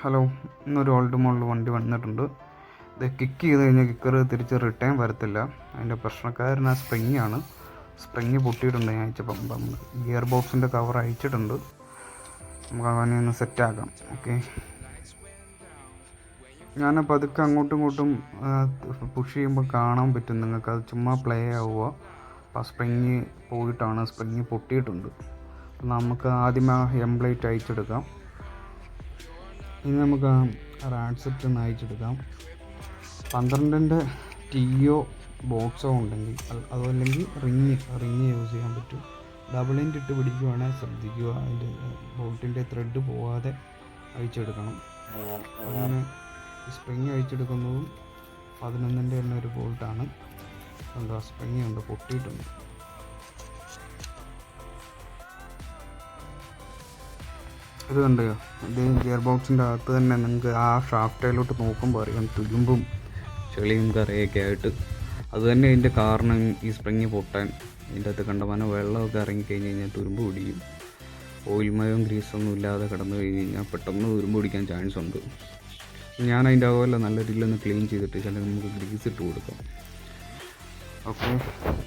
Hello, ഇന്നൊരു old model വണ്ടി വന്നിട്ടുണ്ട്. ഇത് കിക്ക് ചെയ്ത് കഴിഞ്ഞാൽ കിക്കർ തിരിച്ച് റിട്ടേൺ വരത്തില്ല. അതിൻ്റെ പ്രശ്നക്കാരൻ ആ സ്പ്രിങ്ങാണ്. സ്പ്രിങ് പൊട്ടിയിട്ടുണ്ട്. ഞാൻ അയച്ചപ്പം ഗിയർ ബോക്സിൻ്റെ കവർ അയച്ചിട്ടുണ്ട്. നമുക്ക് അവനെ ഒന്ന് സെറ്റാക്കാം. ഓക്കെ, ഞാനപ്പോൾ അതൊക്കെ അങ്ങോട്ടും ഇങ്ങോട്ടും പുഷ് ചെയ്യുമ്പോൾ കാണാൻ പറ്റും നിങ്ങൾക്ക്. അത് ചുമ്മാ പ്ലേ ആവുക. അപ്പോൾ സ്പ്രിങ് പോയിട്ടാണ്, സ്പ്രിങ് പൊട്ടിയിട്ടുണ്ട്. നമുക്ക് ആദ്യം ആ എംപ്ലേറ്റ് അയച്ചെടുക്കാം. ഇനി നമുക്ക് ആ റാഡ് സെറ്റ് ഒന്ന് അയച്ചെടുക്കാം. 12-ൻ്റെ ടീയോ ബോക്സോ ഉണ്ടെങ്കിൽ അതല്ലെങ്കിൽ റിങ് യൂസ് ചെയ്യാൻ പറ്റും. ഡബിൾ എൻഡ് ഇട്ട് പിടിക്കുവാണെങ്കിൽ ശ്രദ്ധിക്കുക, അതിൻ്റെ ബോൾട്ടിൻ്റെ ത്രെഡ് പോവാതെ അയച്ചെടുക്കണം. അങ്ങനെ സ്പ്രിങ് അയച്ചെടുക്കുന്നതും 11-ൻ്റെ തന്നെ ഒരു ബോൾട്ടാണ്. ഉണ്ട്, ആ സ്പ്രിങ് ഉണ്ട്, പൊട്ടിയിട്ടുണ്ട്. ഇത് കണ്ടോ, ഇത് ഗിയർ ബോക്സിൻ്റെ അകത്ത് തന്നെ നിങ്ങൾക്ക് ആ ഷാഫ്റ്റയിലോട്ട് നോക്കുമ്പോൾ അറിയാം തുരുമ്പും ചെളിയും കറിയൊക്കെ ആയിട്ട്. അതുതന്നെ ഇതിൻ്റെ കാരണം ഈ സ്പ്രിങ് പൊട്ടാൻ. ഇതിൻ്റെ അകത്ത് കണ്ടമാനം വെള്ളമൊക്കെ ഇറങ്ങിക്കഴിഞ്ഞ് കഴിഞ്ഞാൽ തുരുമ്പ് പിടിക്കും. ഓയിൽ മയവും ഗ്രീസൊന്നും ഇല്ലാതെ കിടന്നു കഴിഞ്ഞ് കഴിഞ്ഞാൽ പെട്ടെന്ന് തുരുമ്പ് പിടിക്കാൻ ചാൻസ് ഉണ്ട്. ഞാൻ അതിൻ്റെ അതുപോലെ നല്ല രീതിയിലൊന്ന് ക്ലീൻ ചെയ്തിട്ട് ചിലപ്പോൾ നമുക്ക് ഗ്രീസ് ഇട്ട് കൊടുക്കാം. ഓക്കെ,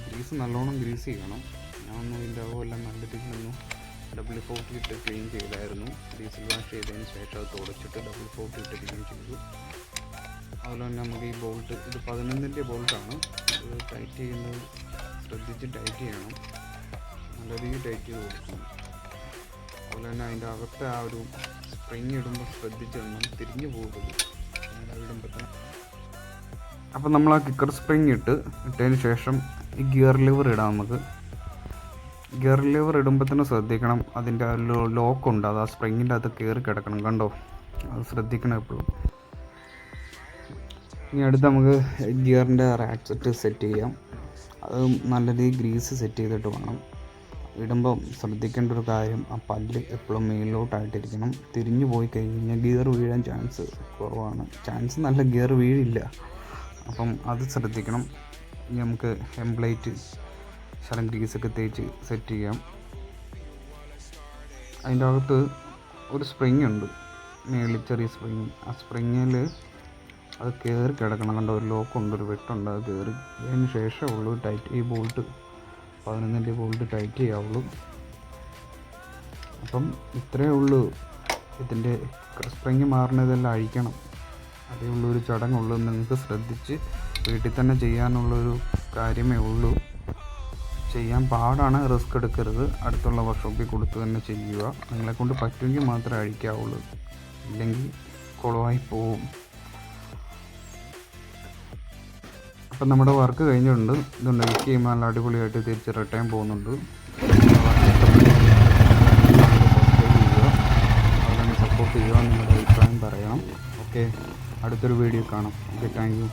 ഗ്രീസ് നല്ലോണം ഗ്രീസ് ചെയ്യണം. ഞാനൊന്നും ഇതിൻ്റെ അതുപോലെ നല്ല രീതിയിലൊന്നും WD-40 ഇട്ട് ക്ലീൻ ചെയ്തായിരുന്നു. ഡീസൽ വാഷ് ചെയ്തതിന് ശേഷം അത് തുടച്ചിട്ട് WD-40 ഇട്ട് ക്ലീൻ ചെയ്തു. അതുപോലെ തന്നെ നമുക്ക് ഈ ബോൾട്ട്, ഇത് 11-ൻ്റെ ബോൾട്ടാണ്. ഇത് ടൈറ്റ് ചെയ്യുന്നത് ശ്രദ്ധിച്ച് ടൈറ്റ് ചെയ്യണം. നല്ല രീതിയിൽ ടൈറ്റ് ചെയ്ത് കൊടുക്കണം. അതുപോലെ തന്നെ അതിൻ്റെ അകത്തെ ആ ഒരു സ്പ്രിങ് ഇടുമ്പോൾ ശ്രദ്ധിച്ച് നമ്മൾ തിരിഞ്ഞു പോകരുത് ഇടുമ്പോൾ തന്നെ. അപ്പോൾ നമ്മൾ ആ കിക്കർ സ്പ്രിങ് ഇട്ടതിന് ശേഷം ഈ ഗിയർ ലിവർ ഇടാം. നമുക്ക് ഗിയർ ലിവർ ഇടുമ്പോൾ തന്നെ ശ്രദ്ധിക്കണം, അതിൻ്റെ ലോക്കുണ്ട്, അത് ആ സ്പ്രിങ്ങിൻ്റെ അകത്ത് കയറി കിടക്കണം. കണ്ടോ, അത് ശ്രദ്ധിക്കണം എപ്പോഴും. ഇനി അടുത്ത് നമുക്ക് ഗിയറിൻ്റെ റാറ്റ് സെറ്റ് ചെയ്യാം. അത് നല്ല രീതിയിൽ ഗ്രീസ് സെറ്റ് ചെയ്തിട്ട് വേണം ഇടുമ്പം. ശ്രദ്ധിക്കേണ്ട ഒരു കാര്യം, ആ പല്ല് എപ്പോഴും മേലിലോട്ടായിട്ടിരിക്കണം. തിരിഞ്ഞു പോയി കഴിഞ്ഞ് കഴിഞ്ഞാൽ ഗിയർ വീഴാൻ ചാൻസ് കുറവാണ്. ചാൻസ് നല്ല, ഗിയർ വീഴില്ല. അപ്പം അത് ശ്രദ്ധിക്കണം. ഇനി നമുക്ക് എംപ്ലേറ്റ് ശരം ഗ്രീസൊക്കെ തേച്ച് സെറ്റ് ചെയ്യാം. അതിൻ്റെ അകത്ത് ഒരു സ്പ്രിങ് ഉണ്ട്, മേളിൽ ചെറിയ സ്പ്രിങ്. ആ സ്പ്രിങ്ങിൽ അത് കയറി കിടക്കണം. കണ്ട ഒരു ലോക്കുണ്ട്, ഒരു വെട്ടുണ്ട്. അത് കയറി അതിന് ശേഷമുള്ളൂ ടൈറ്റ് ഈ ബോൾട്ട് 11-ൻ്റെ ബോൾട്ട് ടൈറ്റ് ചെയ്യാവുള്ളൂ. അപ്പം ഇത്രയേ ഉള്ളൂ. ഇതിൻ്റെ സ്പ്രിങ് മാറുന്നതെല്ലാം അഴിക്കണം. അതേ ഉള്ളൊരു ചടങ്ങുള്ളൂ. നിങ്ങൾക്ക് ശ്രദ്ധിച്ച് വീട്ടിൽ തന്നെ ചെയ്യാനുള്ളൊരു കാര്യമേ ഉള്ളൂ. ചെയ്യാൻ പാടാണ്, റിസ്ക് എടുക്കരുത്. അടുത്തുള്ള വർക്ക്ഷോപ്പിൽ കൊടുത്ത് തന്നെ ചെയ്യുക. നിങ്ങളെക്കൊണ്ട് പറ്റുമെങ്കിൽ മാത്രമേ അഴിക്കാവുള്ളൂ, ഇല്ലെങ്കിൽ കുളമായി പോവും. അപ്പം നമ്മുടെ വർക്ക് കഴിഞ്ഞിട്ടുണ്ട്. ഇതുണ്ട്, വിക്ക് ചെയ്യുമ്പോൾ നല്ല അടിപൊളിയായിട്ട് തിരിച്ച് റിട്ടേൺ പോകുന്നുണ്ട്. അതുകൊണ്ട് സപ്പോർട്ട് ചെയ്യുക, നിങ്ങളുടെ അഭിപ്രായം പറയണം. ഓക്കെ, അടുത്തൊരു വീഡിയോ കാണാം. Okay, thank you.